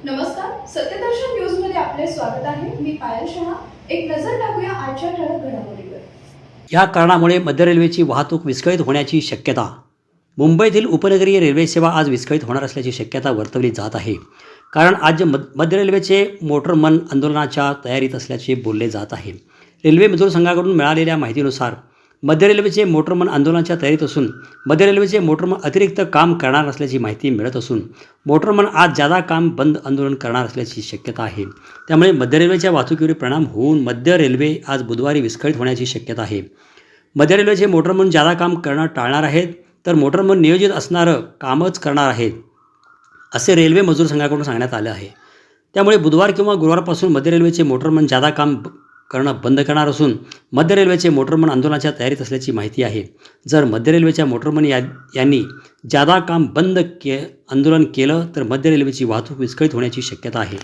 नमस्कार, सत्यदर्शन न्यूज मध्ये आपले स्वागत आहे. मी पायल शहा. एक नजर टाकूया आजच्या ठळक घडामोडीवर. या कारणामुळे मध्य रेल्वेची वाहतूक विस्कळीत होण्याची शक्यता. मुंबईतील उपनगरीय रेल्वे सेवा आज विस्कळीत होणार असल्याची शक्यता वर्तवली जात आहे. कारण आज मध्य रेल्वेचे मोटरमन आंदोलनाच्या तयारीत असल्याचे बोलले जात आहे. रेल्वे मजूर संघाकडून मिळालेल्या माहितीनुसार मध्य रेल्वेचे मोटरमन आंदोलनाच्या तयारीत असून मध्य रेल्वेचे मोटरमन अतिरिक्त काम करणार असल्याची माहिती मिळत असून मोटरमन आज जादा काम बंद आंदोलन करणार असल्याची शक्यता आहे. त्यामुळे मध्य रेल्वेच्या वाहतुकीवर परिणाम होऊन मध्य रेल्वे आज बुधवारी विस्कळीत होण्याची शक्यता आहे. मध्य रेल्वेचे मोटरमन जादा काम करणं टाळणार आहेत, तर मोटरमन नियोजित असणारं कामच करणार आहेत, असे रेल्वे मजूर संघाकडून सांगण्यात आले आहे. त्यामुळे बुधवार किंवा गुरुवारपासून मध्य रेल्वेचे मोटरमन जादा काम करणं बंद करणार असून मध्य रेल्वेचे मोटरमन आंदोलनाच्या तयारीत असल्याची माहिती आहे. जर मध्य रेल्वेच्या मोटरमन यांनी जादा काम बंद आंदोलन केलं तर मध्य रेल्वेची वाहतूक विस्कळीत होण्याची शक्यता आहे.